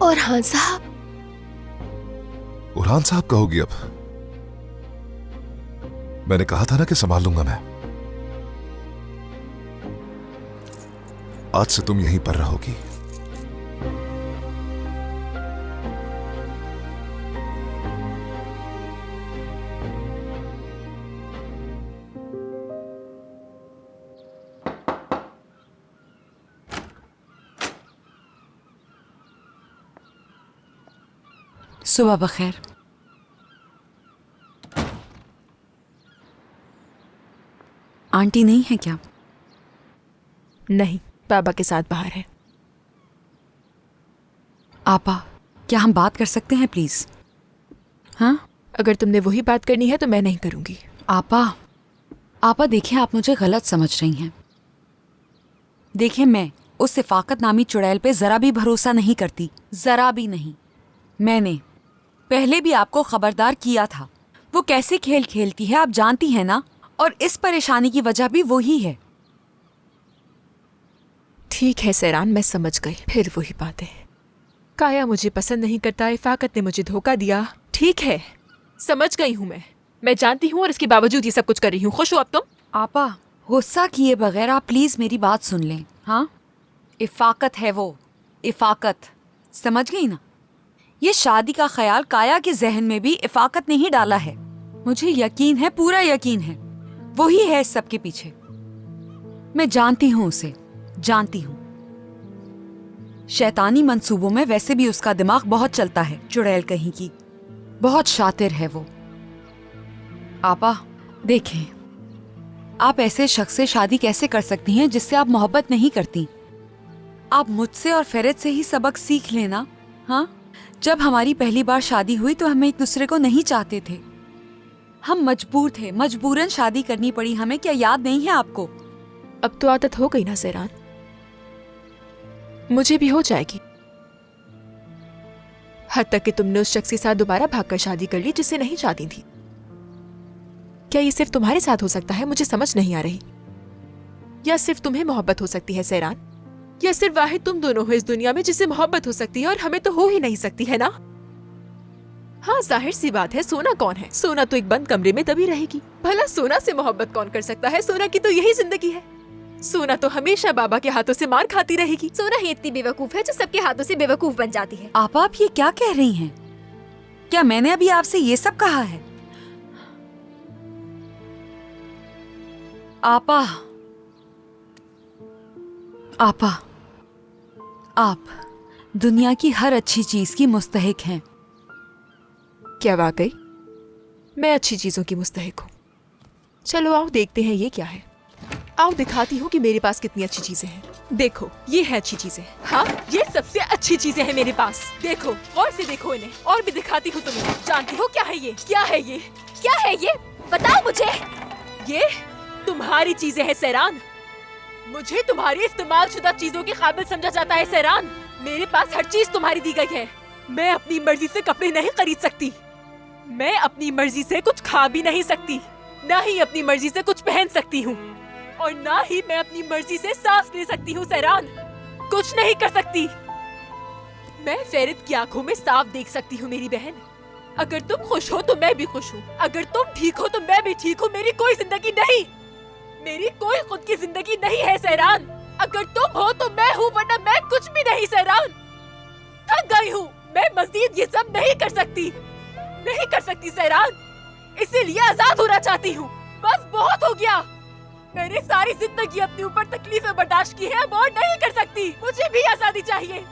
उरहान साहब। उरहान साहब कहोगी अब? मैंने कहा था ना कि संभाल लूंगा मैं। आज से तुम यहीं पर रहोगी। सुबह बखैर। आंटी नहीं है क्या? नहीं, बाबा के साथ बाहर है। आपा, क्या हम बात कर सकते हैं प्लीज? हाँ, अगर तुमने वही बात करनी है तो मैं नहीं करूंगी। आपा देखिए, आप मुझे गलत समझ रही हैं। देखिए, मैं उस सिफाकत नामी चुड़ैल पे जरा भी भरोसा नहीं करती, जरा भी नहीं। मैंने पहले भी आपको खबरदार किया था। वो कैसे खेल खेलती है आप जानती हैं ना, और इस परेशानी की वजह भी वही है। ठीक है सैरान, मैं समझ गई। फिर वही बातें। काया मुझे पसंद नहीं करता, इफाकत ने मुझे धोखा दिया। ठीक है, समझ गई हूँ मैं जानती हूँ, और इसके बावजूद ये सब कुछ कर रही हूँ। खुश हो अब तुम? आपा, गुस्सा किए बगैर आप प्लीज मेरी बात सुन लें। हाँ, इफाकत है वो, इफाकत, समझ गई ना? ये शादी का ख्याल काया के जहन में भी इफाकत ने ही डाला है। मुझे यकीन है, पूरा यकीन है, वही है इस सब के पीछे। मैं जानती हूँ उसे, जानती हूँ। शैतानी मंसूबों में वैसे भी उसका दिमाग बहुत चलता है, चुड़ैल कहीं की। बहुत शातिर है वो। आपा देखें, आप ऐसे शख्स से शादी कैसे कर सकती हैं जिससे आप मोहब्बत नहीं करती? आप मुझसे और फेरत से ही सबक सीख लेना। हाँ, जब हमारी पहली बार शादी हुई तो हम एक दूसरे को नहीं चाहते थे। हम मजबूर थे, मजबूरन शादी करनी पड़ी हमें। क्या याद नहीं है आपको? अब तो आदत हो गई ना सैरान, मुझे भी हो जाएगी। हद तक कि तुमने उस शख्स के साथ दोबारा भागकर शादी कर ली जिससे नहीं चाहती थी। क्या ये सिर्फ तुम्हारे साथ हो सकता है? मुझे समझ नहीं आ रही। या सिर्फ तुम्हें मोहब्बत हो सकती है सैरान? या सिर्फ वाहिद तुम दोनों हो इस दुनिया में जिससे मोहब्बत हो सकती है, और हमें तो हो ही नहीं सकती है ना? हाँ, जाहिर सी बात है, सोना कौन है? सोना तो एक बंद कमरे में तभी रहेगी। भला सोना से मोहब्बत कौन कर सकता है? सोना की तो यही जिंदगी है। सोना तो हमेशा बाबा के हाथों से मार खाती रहेगी। सोना ही इतनी बेवकूफ है जो सबके हाथों से बेवकूफ बन जाती है। आप ये क्या कह रही हैं? क्या मैंने अभी आपसे ये सब कहा है? आपा, आप दुनिया की हर अच्छी चीज की मुस्तहिक हैं। क्या वाकई? मैं अच्छी चीजों की मुस्तहिक हूँ। चलो आओ देखते हैं ये क्या है। आओ दिखाती हूँ कि मेरे पास कितनी अच्छी चीजें हैं। देखो, ये है अच्छी चीजें। हाँ, ये सबसे अच्छी चीजें हैं मेरे पास। देखो, गौर से देखो इन्हें। और भी दिखाती हूँ तुम्हें। जानती हो क्या है ये? क्या है ये? क्या है ये? बताओ मुझे। ये तुम्हारी चीजें हैं सैरान। मुझे तुम्हारी इस्तेमाल शुदा चीजों के काबिल समझा जाता है सैरान। मेरे पास हर चीज तुम्हारी दी गई है। मैं अपनी मर्जी से कपड़े नहीं खरीद सकती। मैं अपनी मर्जी से कुछ खा भी नहीं सकती, ना ही अपनी मर्जी से कुछ पहन सकती हूँ, और ना ही मैं अपनी मर्जी से सांस ले सकती हूँ सैरान। कुछ नहीं कर सकती। मैं फेरित की आंखों में साफ देख सकती हूँ मेरी बहन। अगर तुम खुश हो तो मैं भी खुश हूँ, अगर तुम ठीक हो तो मैं भी ठीक हूँ। मेरी कोई जिंदगी नहीं, मेरी कोई खुद की जिंदगी नहीं है सैरान। अगर तुम हो तो मैं हूँ, वरना मैं कुछ भी नहीं सैरान। थक गई हूँ, मैं मजीद ये सब नहीं कर सकती, नहीं कर सकती सैरान। इसीलिए आजाद होना चाहती हूँ। बस बहुत हो गया। मैंने सारी जिंदगी अपने ऊपर तकलीफें बर्दाश्त की है, अब और नहीं कर सकती। मुझे भी आजादी चाहिए।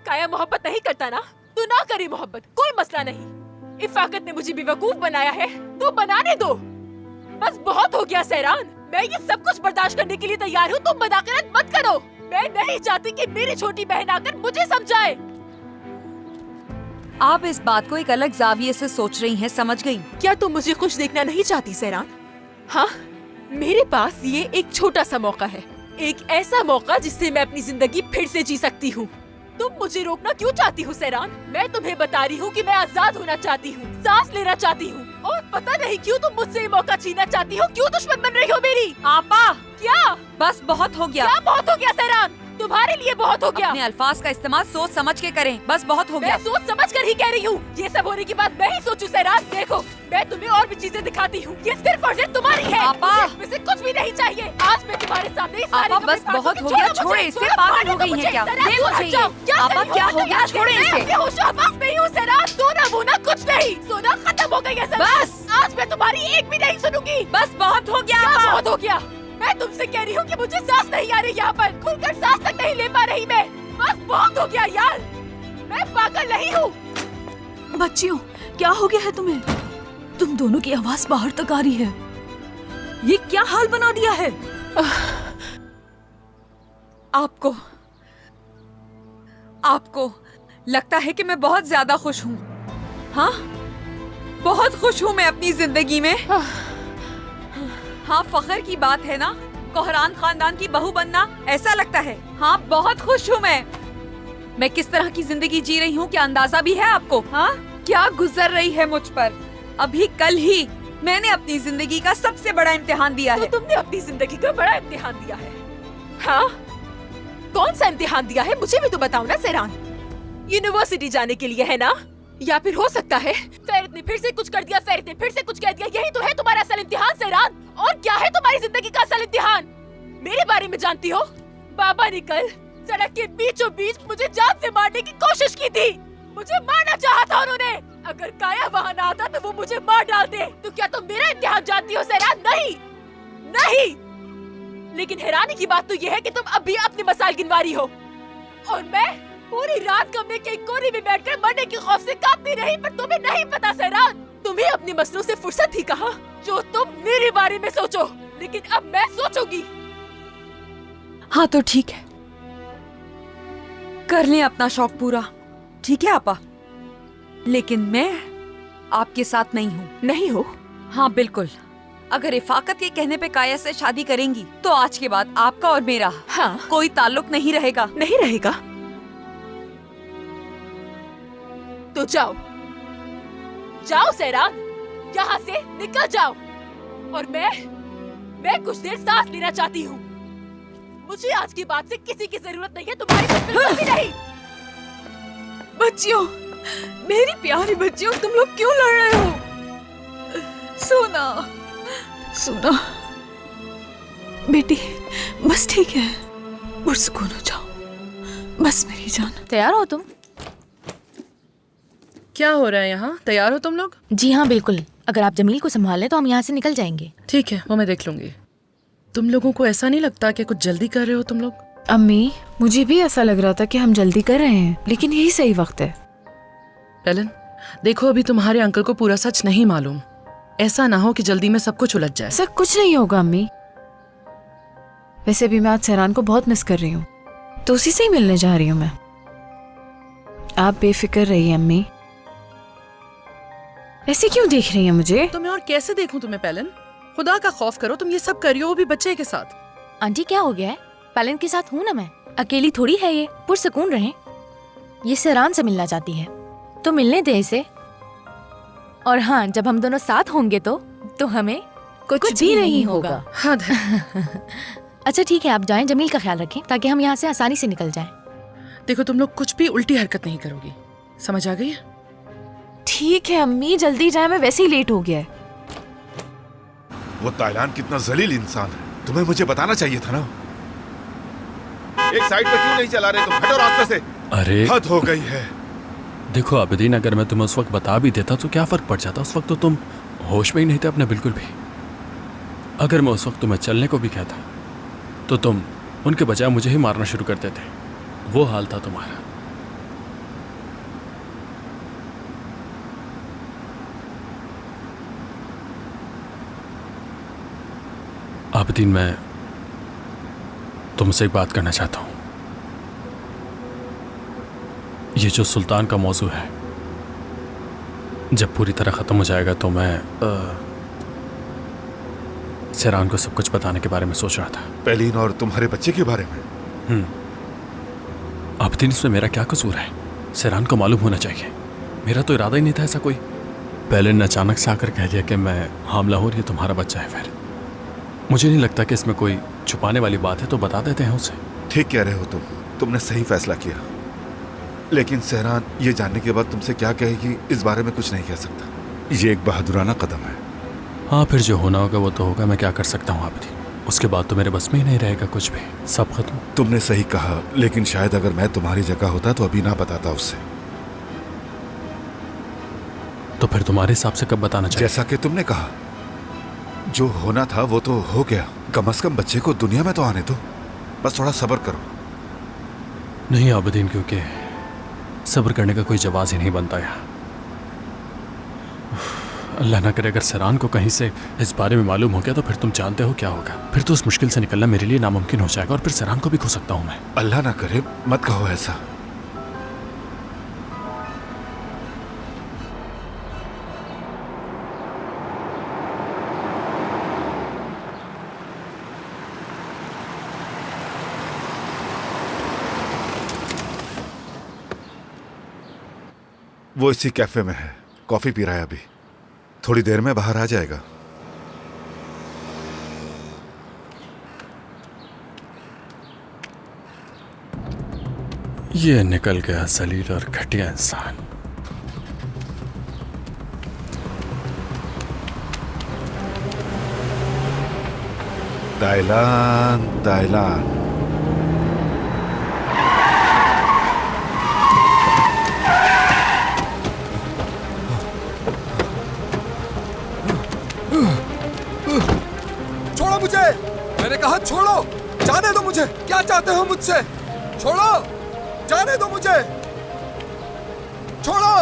काया मोहब्बत नहीं करता ना, तो ना करे मोहब्बत, कोई मसला नहीं। इफाकत ने मुझे बेवकूफ बनाया है तो बनाने दो। बस बहुत हो गया सैरान। मैं ये सब कुछ बर्दाश्त करने के लिए तैयार हूँ। तुम मदाकरत मत करो। मैं नहीं चाहती कि मेरी छोटी बहन आकर मुझे समझाए। आप इस बात को एक अलग जाविये से सोच रही हैं, समझ गई। क्या तुम मुझे खुश देखना नहीं चाहती सैरान? हाँ, मेरे पास ये एक छोटा सा मौका है, एक ऐसा मौका जिससे मैं अपनी जिंदगी फिर से जी सकती हूँ। तुम मुझे रोकना क्यों चाहती हो सैरान? मैं तुम्हें बता रही हूँ कि मैं आजाद होना चाहती हूँ, सांस लेना चाहती हूँ, और पता नहीं क्यों तुम मुझसे ये मौका छीनना चाहती हो। क्यों दुश्मन बन रही हो मेरी? आपा, क्या? बस बहुत हो गया। क्या बहुत हो गया सैरान? तुम्हारे लिए बहुत हो गया। अपने अल्फाज का इस्तेमाल सोच समझ के करें, बस बहुत हो गया। मैं सोच समझ कर ही कह रही हूँ। ये सब होने की बात मैं ही सोचूं सहरान। देखो मैं तुम्हें और भी चीजें दिखाती हूँ। ये सिर्फ और सिर्फ तुम्हारी है। आपा! मुझे इसमें से कुछ भी नहीं चाहिए। आज मैं तुम्हारे सामने ही सारी आपा, बस कपड़े बहुत फाड़ हो दूंगी। गया, छोड़ो छोड़े मुझे, इसे, छोड़ो, पागल फाड़ने हो दो गई मुझे। हैं क्या? सहरान, ले दूर मुझे हट जाओ। ये। क्या आपा, कर रही क्या हो? हो गया? छोड़े मैं इसे। अपने होश हवास नहीं हूँ सहरान। सोना वोना कुछ नहीं। सोना खत्म हो गई है सहरान। बस। आज मैं तुम्हारी एक भी नहीं सुनूंगी। बस बहुत हो गया। क्या आपा। बहुत हो गया? मैं तुमसे कह रही हूँ कि मुझे सांस नहीं आ रही यहाँ पर। खुलकर सांस तक नहीं ले पा रही मैं। बस बहुत हो गया यार। मैं पागल नहीं हूँ। बच्चियों, क्या हो गया है तुम्हें? तुम दोनों की आवाज बाहर तक आ रही है। ये क्या हाल बना दिया है? आपको लगता है कि मैं बहुत ज्यादा खुश हूँ? हाँ, बहुत खुश हूँ मैं अपनी जिंदगी में। हाँ, फख्र की बात है ना, कोहरान खानदान की बहू बनना, ऐसा लगता है। हाँ, बहुत खुश हूँ मैं किस तरह की जिंदगी जी रही हूँ, क्या अंदाजा भी है आपको? हाँ, क्या गुजर रही है मुझ पर। अभी कल ही मैंने अपनी जिंदगी का सबसे बड़ा इम्तिहान दिया है। तो तुमने अपनी जिंदगी का बड़ा इम्तिहान दिया है। हाँ, कौन सा इम्तिहान दिया है? मुझे भी तो बताओ ना सहरान। यूनिवर्सिटी जाने के लिए है ना? या फिर हो सकता है फैरित ने फिर से कुछ कर दिया, फैरित ने फिर से कुछ कह दिया। यही तो है तुम्हारा असल इम्तिहान सहरान। और क्या है तुम्हारी जिंदगी का असल इम्तिहान? मेरे बारे में जानती हो? बाबा ने कल सड़क के बीचों बीच मुझे जान से मारने की कोशिश की थी। मुझे मारना चाहा था उन्होंने। अगर काया वहाँ ना आता तो वो मुझे मार डालते। तो क्या तुम मेरा इम्तिहान जानती हो सहरान? नहीं, नहीं। लेकिन हैरानी की बात तो ये है कि तुम अब भी अपने मसाइल गिनवा रही हो और मैं पूरी रात कमरे के एक कोने में बैठकर मरने के खौफ से कांपती रही। पर तुम्हें नहीं पता सहरान, तुम्हें अपने मसलों से फुर्सत थी कहाँ जो तुम मेरे बारे में सोचो। लेकिन अब मैं सोचूंगी। हाँ तो ठीक है, कर लें अपना शौक पूरा, ठीक है आपा। लेकिन मैं आपके साथ नहीं हूँ। नहीं हो? हाँ बिल्कुल। अगर इफाकत के कहने पे काया से शादी करेंगी तो आज के बाद आपका और मेरा हाँ, कोई ताल्लुक नहीं रहेगा। नहीं रहेगा तो जाओ, जाओ सहरान, यहाँ से निकल जाओ। और मैं कुछ देर सांस लेना चाहती हूँ। मुझे आज की बात से किसी की जरूरत नहीं है, तुम्हारी बिल्कुल भी नहीं। बच्चियों, मेरी प्यारी बच्चियों, तुम लोग क्यों लड़ रहे हो? सोना, सोना, बेटी, बस ठीक है, पुरसुकून हो जाओ, बस मेरी जान। तैयार हो तुम? क्या हो रहा है यहाँ? तैयार हो तुम लोग? जी हाँ बिल्कुल। अगर आप जमील को संभाल लें तो हम यहाँ से निकल जाएंगे। ठीक है, वो मैं देख लूंगी। तुम लोगों को ऐसा नहीं लगता कि कुछ जल्दी कर रहे हो तुम लोग? अम्मी, मुझे भी ऐसा लग रहा था कि हम जल्दी कर रहे हैं, लेकिन यही सही वक्त है। एलन, देखो अभी तुम्हारे अंकल को पूरा सच नहीं मालूम। ऐसा ना हो कि जल्दी में सब कुछ उलझ जाए। ऐसा कुछ नहीं होगा अम्मी। वैसे भी मैं आज सहरान को बहुत मिस कर रही हूँ, तो उसी से ही मिलने जा रही हूँ मैं। आप बेफिक्र रहिए अम्मी। ऐसे क्यों देख रही हैं मुझे? तो मैं और कैसे देखूं तुम्हें पेलन? खुदा का खौफ करो, तुम ये सब करियो, वो भी बच्चे के साथ। आंटी क्या हो गया है? पैलन के साथ हूँ ना मैं, अकेली थोड़ी है ये। पुरसुकून रहे। ये सहरान से मिलना चाहती है तो मिलने दे इसे। और हाँ, जब हम दोनों साथ होंगे तो हमें कुछ भी नहीं होगा। हाँ अच्छा ठीक है, आप जाएं, जमील का ख्याल रखें ताकि हम यहाँ से आसानी से निकल जाएं। देखो तुम लोग कुछ भी उल्टी हरकत नहीं करोगी, समझ आ गई है? ठीक है अम्मी, जल्दी जाए, मैं वैसे ही लेट हो गया है। वो ताइलान कितना जलील इंसान है, तुम्हें मुझे बताना चाहिए था ना। एक साइड पे क्यों नहीं चला रहे तुम? हटो रास्ते से। अरे हद हो गई है। देखो आबिदीन, अगर मैं तुम्हें उस वक्त बता भी देता तो क्या फर्क पड़ जाता? उस वक्त तो तुम होश में ही नहीं थे अपने बिल्कुल भी। अगर मैं उस वक्त तुम्हें चलने को भी कहता तो तुम उनके बजाय मुझे ही मारना शुरू कर देते। वो हाल था तुम्हारा। आबिदीन, मैं तुमसे एक बात करना चाहता हूं। ये जो सुल्तान का मौजू है, जब पूरी तरह ख़त्म हो जाएगा तो मैं सहरान को सब कुछ बताने के बारे में सोच रहा था। पेलिन और तुम्हारे बच्चे के बारे में? आबिदीन, इसमें मेरा क्या कसूर है? सहरान को मालूम होना चाहिए। मेरा तो इरादा ही नहीं था ऐसा कोई। पेलिन ने अचानक से आकर कह दिया कि मैं हामला हूँ और ये तुम्हारा बच्चा है। फिर मुझे नहीं लगता कि इसमें कोई छुपाने वाली बात है, तो बता देते हैं उसे। ठीक कह रहे हो तुमने सही फैसला किया। लेकिन सहरान ये जानने के बाद तुमसे क्या कहेगी इस बारे में कुछ नहीं कह सकता। ये एक बहादुराना कदम है। हाँ, फिर जो होना होगा वो तो होगा। मैं क्या कर सकता हूँ आबिदी? उसके बाद तो मेरे बस में ही नहीं रहेगा कुछ भी, सब खत्म। तुमने सही कहा, लेकिन शायद अगर मैं तुम्हारी जगह होता तो अभी ना बताता उससे। तो फिर तुम्हारे हिसाब से कब बताना चाहिए? जैसा कि तुमने कहा, जो होना था वो तो हो गया। कम से कम बच्चे को दुनिया में तो आने दो। बस थोड़ा सब्र करो। नहीं आबिदीन, क्योंकि सब्र करने का कोई जवाब ही नहीं बनता यार। अल्लाह ना करे अगर सहरान को कहीं से इस बारे में मालूम हो गया तो फिर तुम जानते हो क्या होगा। फिर तो उस मुश्किल से निकलना मेरे लिए नामुमकिन हो जाएगा और फिर सहरान को भी खो सकता हूँ मैं। अल्लाह ना करे, मत कहो ऐसा। वो इसी कैफे में है, कॉफी पी रहा है अभी। थोड़ी देर में बाहर आ जाएगा। ये निकल गया जलील और घटिया इंसान। ताइलान ताइलान। छोड़ो मुझे, मैंने कहा छोड़ो, जाने दो मुझे। क्या चाहते हो मुझसे? छोड़ो, जाने दो मुझे, छोड़ो।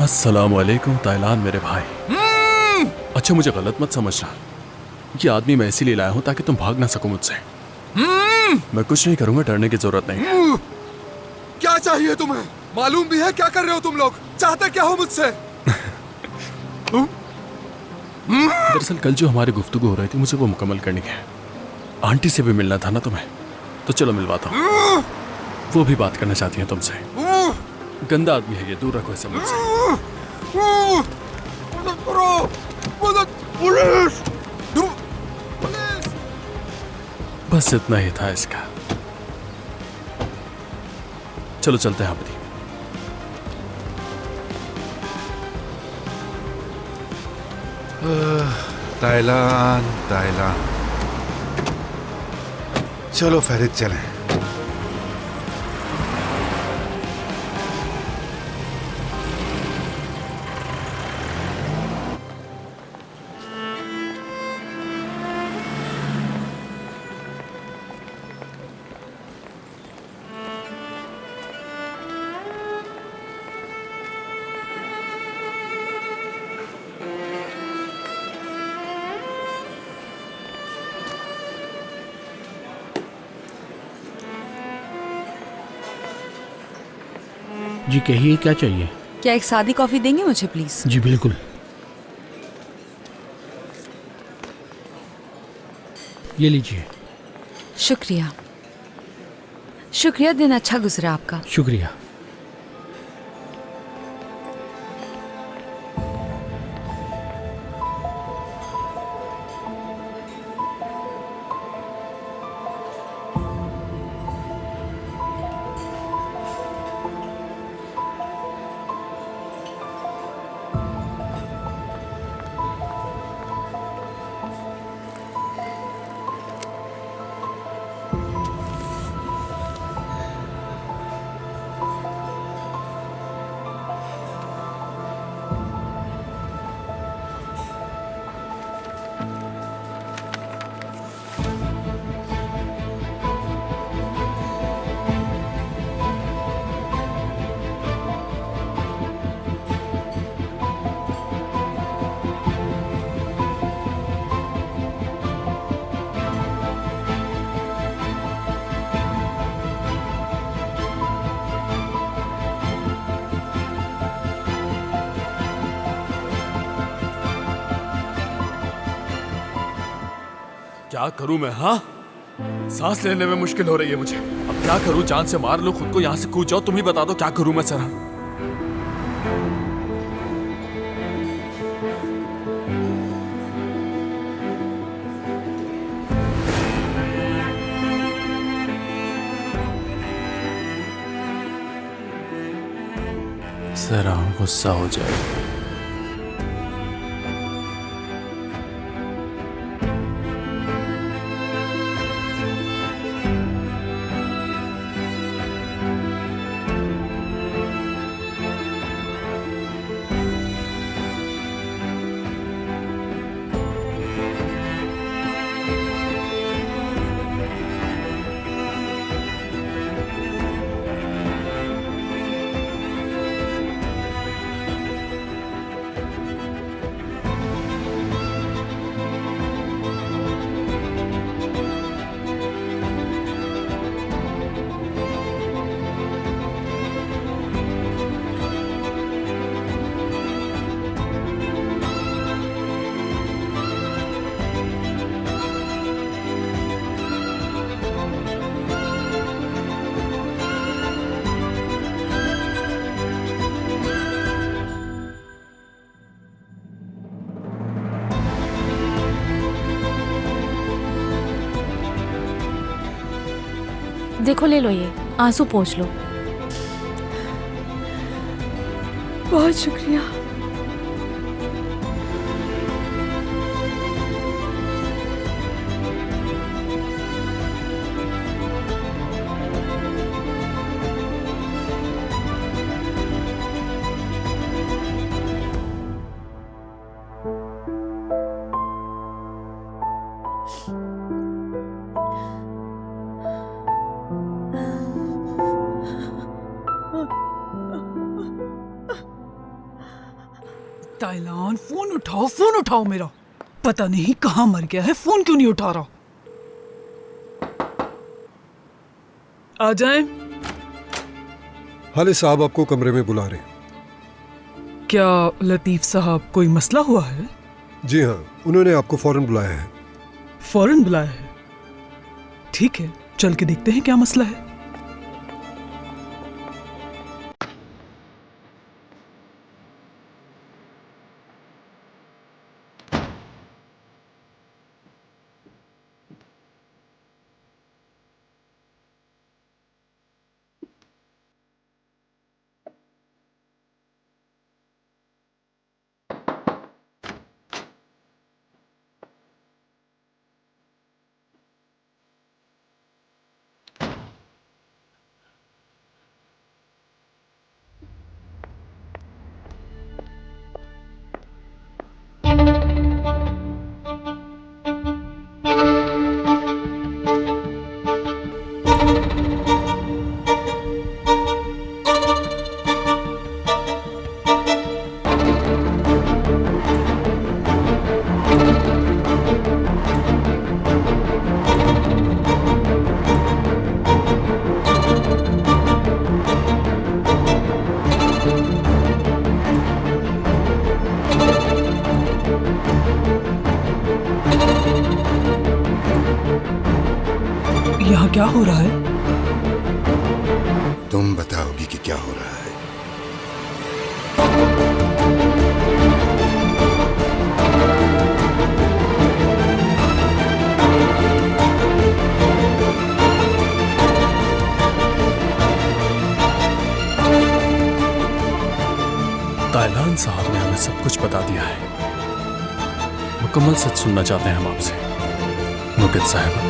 अस्सलाम वालेकुम ताइलान मेरे भाई। अच्छा मुझे गलत मत समझना, ये आदमी मैं इसीलिए लाया हूं ताकि तुम भाग ना सको मुझसे। मैं कुछ नहीं करूंगा, डरने की जरूरत नहीं। क्या चाहिए तुम्हें? मालूम भी है क्या कर रहे हो तुम लोग? चाहते क्या हो मुझसे? दरअसल कल जो हमारी गुफ्तगू हो रही थी मुझे वो मुकम्मल करनी है। आंटी से भी मिलना था ना तुम्हें, तो चलो मिलवाता हूँ। वो भी बात करना चाहती है तुमसे। गंदा आदमी है ये, दूर रखो इसे मुझसे। मदद करो, मदद, पुलिस, पुलिस। बस इतना ही था इसका। चलो चलते हैं आबिदी। ताइलान ताइलान। चलो फरीद चलें। जी कहिए, क्या चाहिए? क्या एक सादी कॉफी देंगे मुझे प्लीज? जी बिल्कुल। ये लीजिए। शुक्रिया। शुक्रिया, दिन अच्छा गुजरा आपका। शुक्रिया। क्या करूं मैं? हाँ, सांस लेने में मुश्किल हो रही है मुझे। अब क्या करूं? जान से मार लो खुद को, यहां से कूद जाओ। तुम ही बता दो क्या करूं मैं सर? सैरान गुस्सा हो जाएगी। देखो, ले लो, ये आंसू पोंछ लो। बहुत शुक्रिया। ताइलान, फोन उठाओ मेरा। पता नहीं कहाँ मर गया है, फोन क्यों नहीं उठा रहा। आ जाएं। हाले साहब आपको कमरे में बुला रहे हैं। क्या लतीफ साहब कोई मसला हुआ है? जी हाँ, उन्होंने आपको फौरन बुलाया है। फौरन बुलाया है? ठीक है, चल के देखते हैं क्या मसला है। यहाँ क्या हो रहा है? तुम बताओगी कि क्या हो रहा है। ताइलान साहब ने हमें सब कुछ बता दिया है। मुकम्मल सच सुनना चाहते हैं हम आपसे मुकित साहब।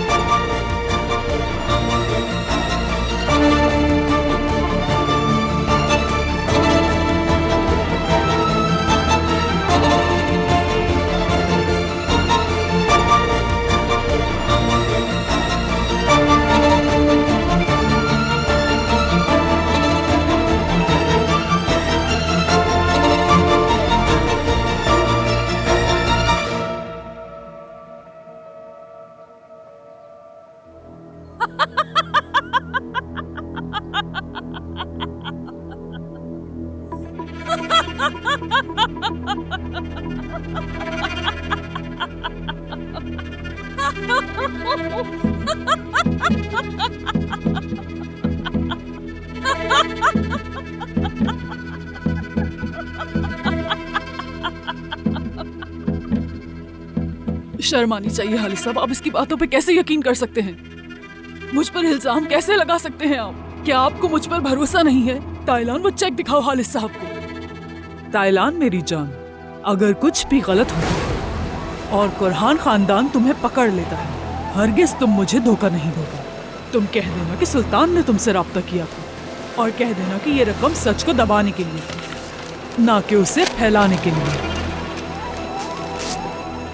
शर्म आनी चाहिए हालिद साहब, आप इसकी बातों पे कैसे यकीन कर सकते हैं? मुझ पर इल्जाम कैसे लगा सकते हैं आप? क्या आपको मुझ पर भरोसा नहीं है? ताइलान, वो चेक दिखाओ हालिद साहब को। ताइलान मेरी जान, अगर कुछ भी गलत होता है और कुरहान खानदान तुम्हें पकड़ लेता है, हरगिज तुम मुझे धोखा नहीं दोगे। तुम कह देना कि सुल्तान ने तुमसे राब्ता किया था और कह देना कि ये रकम सच को दबाने के लिए थी, ना कि उसे फैलाने के लिए।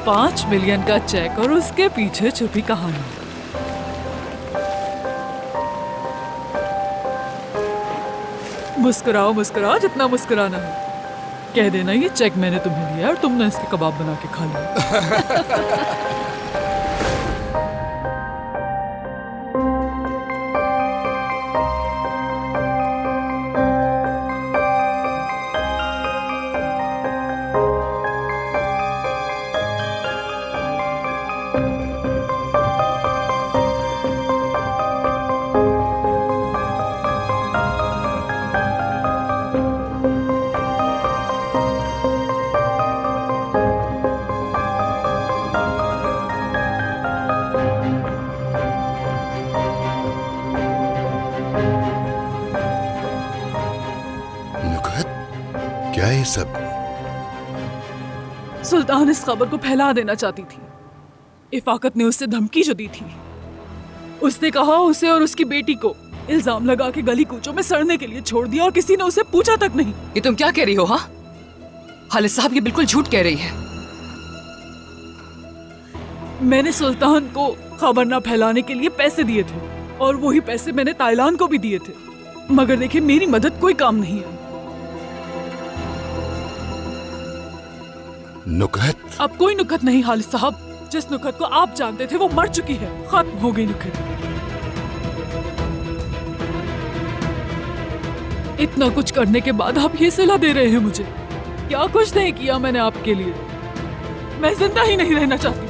5 मिलियन का चेक और उसके पीछे छुपी कहानी। मुस्कुराओ मुस्कुराओ जितना मुस्कुराना है। कह देना ये चेक मैंने तुम्हें दिया और तुमने इसके कबाब बना के खा लिया। क्या है सब? सुल्तान इस खबर को फैला देना चाहती थी। इफाकत ने उससे धमकी जो दी थी, उसने कहा उसे और उसकी बेटी को इल्जाम लगा के गली कूचों में सड़ने के लिए छोड़ दिया और किसी ने उसे पूछा तक नहीं। ये तुम क्या कह रही हो? हाँ, खालिद साहब ये बिल्कुल झूठ कह रही है। मैंने सुल्तान को खबर न फैलाने के लिए पैसे दिए थे और वही पैसे मैंने ताइलान को भी दिए थे, मगर देखिए मेरी मदद कोई काम नहीं है। नुकहत? अब कोई नुकहत नहीं खालिद साहब। जिस नुकहत को आप जानते थे वो मर चुकी है, खत्म हो गई नुकहत। इतना कुछ करने के बाद आप ये सलाह दे रहे हैं मुझे? क्या कुछ नहीं किया मैंने आपके लिए। मैं जिंदा ही नहीं रहना चाहती।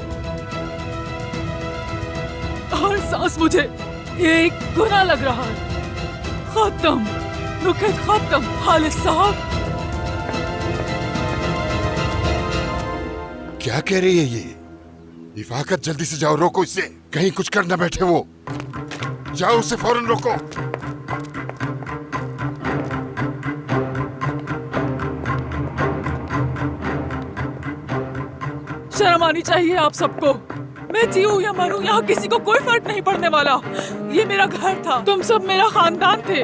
हर सांस मुझे ये एक गुनाह लग रहा है। खत्म नुकहत, खत्म खालिद साहब। क्या कह रही है ये? इफाकत जल्दी से जाओ, रोको इसे, कहीं कुछ कर न बैठे वो। जाओ उसे फौरन रोको। शर्म आनी चाहिए आप सबको। मैं जीऊं या मरूं यहाँ किसी को कोई फर्क नहीं पड़ने वाला। ये मेरा घर था, तुम सब मेरा खानदान थे।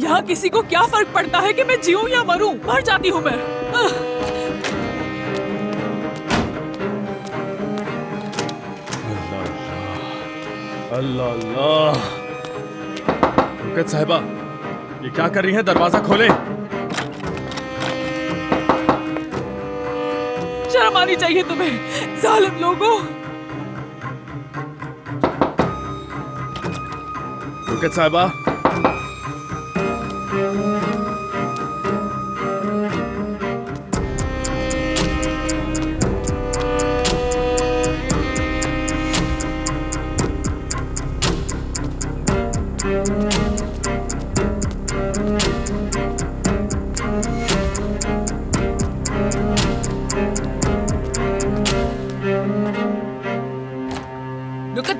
यहाँ किसी को क्या फर्क पड़ता है कि मैं जीऊं या मरूं? मर जाती हूँ मैं। अल्लाह अल्लाह। नुकहत साहिबा, ये क्या कर रही हैं? दरवाजा खोले। शर्म आनी चाहिए तुम्हें, जालिम लोगों। नुकहत साहिबा,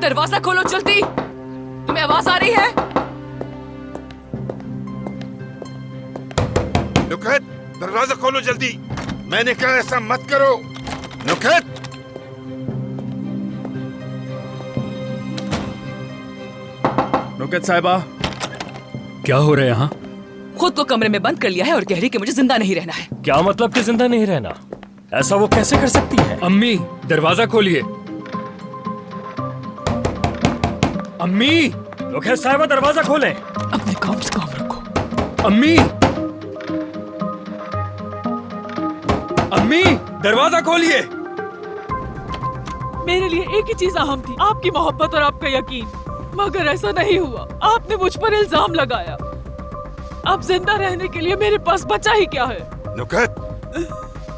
दरवाजा खोलो जल्दी। तुम्हें आवाज आ रही है? नुकहत, दरवाजा खोलो जल्दी। मैंने कहा ऐसा मत करो। नुकहत, नुकहत साहिबा, क्या हो रहा है यहाँ? खुद को कमरे में बंद कर लिया है और कह रही कि मुझे जिंदा नहीं रहना है। क्या मतलब कि जिंदा नहीं रहना? ऐसा वो कैसे कर सकती है? अम्मी, दरवाजा खोलिए। अम्मी, नुकहत साहिबा दरवाजा खोलें। अपने काम से काम रखो। अम्मी, अम्मी, दरवाजा खोलिए। मेरे लिए एक ही चीज अहम थी, आपकी मोहब्बत और आपका यकीन, मगर ऐसा नहीं हुआ। आपने मुझ पर इल्जाम लगाया। अब जिंदा रहने के लिए मेरे पास बचा ही क्या है? नुकहत,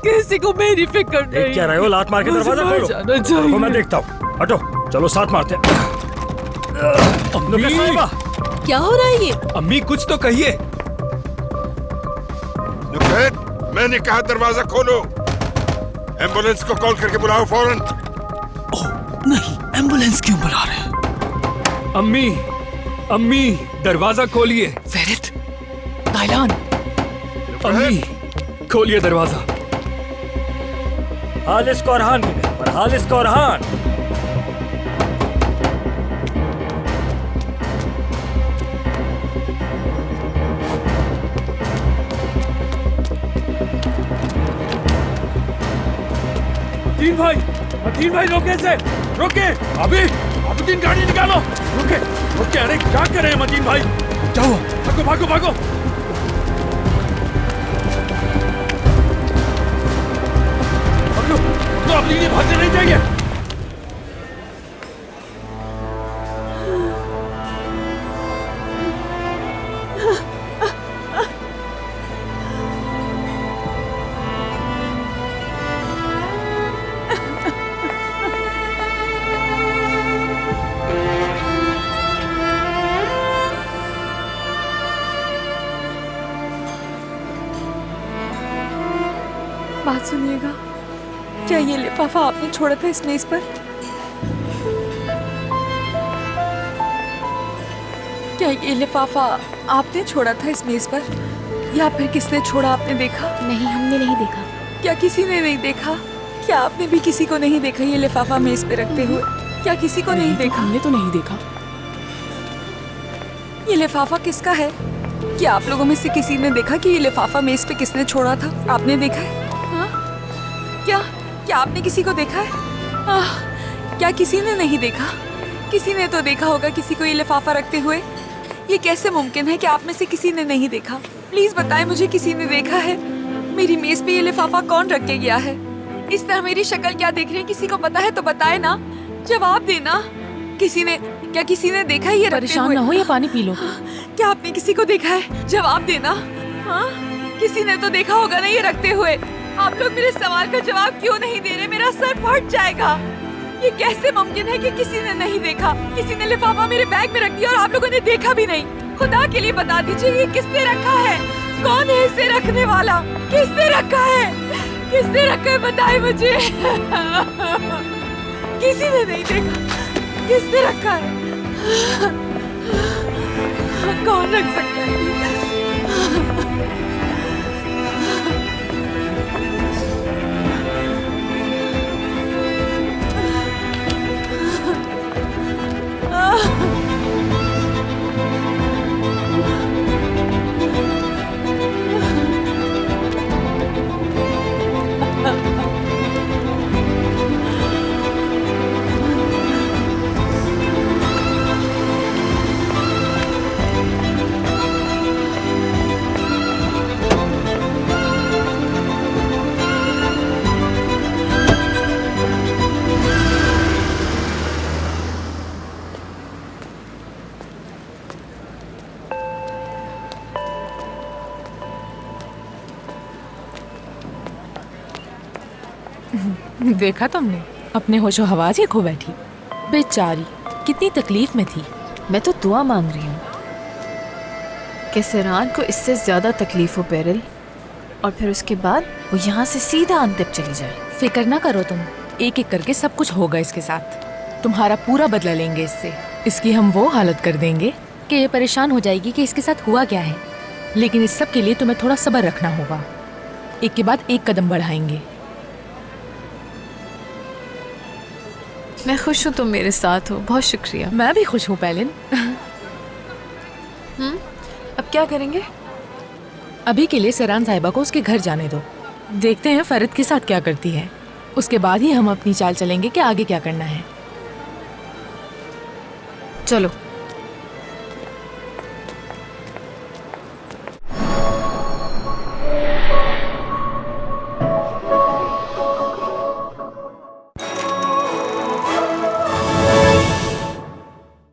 किसी को मेरी फिक्र नहीं। देख क्या रहे हो? लात मार के दरवाजा खोलो। तो मैं देखता हूँ। हटो, चलो साथ मारते हैं। नुकहत साहिबा, क्या हो रहा है ये? अम्मी कुछ तो कहिए। नुकहत, मैंने कहा दरवाजा खोलो। एम्बुलेंस को कॉल करके बुलाओ फौरन। ओह नहीं, एम्बुलेंस क्यों बुला रहे हैं? अम्मी, अम्मी, दरवाजा खोलिए। फेरित, ताइलान, अम्मी खोलिए दरवाजा। हालिस कौरहान मिले और हालिस कौरहान। मतीन भाई रोके से रोके। अभी तीन गाड़ी निकालो। रोके रोके। अरे क्या कर रहे हैं मतीन भाई? जाओ भागो भागो भागो। तो अपनी लिए भागने नहीं चाहिए। बात सुनिएगा, क्या ये लिफाफा आपने छोड़ा था इस मेज पर? क्या ये लिफाफा आपने छोड़ा था इस मेज पर, या फिर किसने छोड़ा आपने देखा? नहीं, हमने नहीं देखा। क्या किसी ने नहीं देखा? क्या आपने भी किसी को नहीं देखा ये लिफाफा मेज पे रखते हुए? क्या किसी को नहीं देखा? हमने तो नहीं देखा। ये लिफाफा किसका है? क्या आप लोगों में से किसी ने देखा कि ये लिफाफा मेज पे किसने छोड़ा था? आपने देखा है? हाँ? क्या आपने किसी को देखा है? क्या किसी ने नहीं देखा? किसी ने तो देखा होगा किसी को ये लिफाफा रखते हुए। ये कैसे मुमकिन है कि आप में से किसी ने नहीं देखा? प्लीज बताएं मुझे, किसी ने देखा है? मेरी मेज पे ये लिफाफा कौन रख के गया है? इस तरह मेरी शक्ल क्या देख रहे हैं? किसी को पता है तो बताए ना, जवाब देना। किसी ने देखा है ये रखते हुए? परेशान ना हो, ये पानी पी लो। क्या आपने किसी को देखा है? जवाब देना। हाँ, किसी ने तो देखा होगा ना ये रखते हुए। आप लोग मेरे सवाल का जवाब क्यों नहीं दे रहे? मेरा सर फट जाएगा। ये कैसे मुमकिन है कि किसी ने नहीं देखा? किसी ने लिफाफा मेरे बैग में रख दिया और आप लोगों ने देखा भी नहीं। खुदा के लिए बता दीजिए, ये किसने रखा है? कौन है इसे रखने वाला? किसने रखा है? किसने रखा है? बताए मुझे। किसी ने नहीं देखा। किसने रखा है? कौन रख सकता है? देखा तुमने, अपने होशो हवास ही खो बैठी। बेचारी कितनी तकलीफ में थी। मैं तो दुआ मांग रही हूँ कि सेरान को इससे ज्यादा तकलीफ हो पेरिल, और फिर उसके बाद वो यहाँ से सीधा अंतिम चली जाए। फिक्र ना करो तुम, एक एक करके सब कुछ होगा इसके साथ। तुम्हारा पूरा बदला लेंगे इससे। इसकी हम वो हालत कर देंगे कि ये परेशान हो जाएगी कि इसके साथ हुआ क्या है। लेकिन इस सब के लिए तुम्हें थोड़ा सब्र रखना होगा। एक के बाद एक कदम बढ़ाएंगे। मैं खुश हूँ तुम मेरे साथ हो, बहुत शुक्रिया। मैं भी खुश हूँ पेलिन। अब क्या करेंगे? अभी के लिए सेरान साहिबा को उसके घर जाने दो। देखते हैं फरीद के साथ क्या करती है। उसके बाद ही हम अपनी चाल चलेंगे कि आगे क्या करना है। चलो।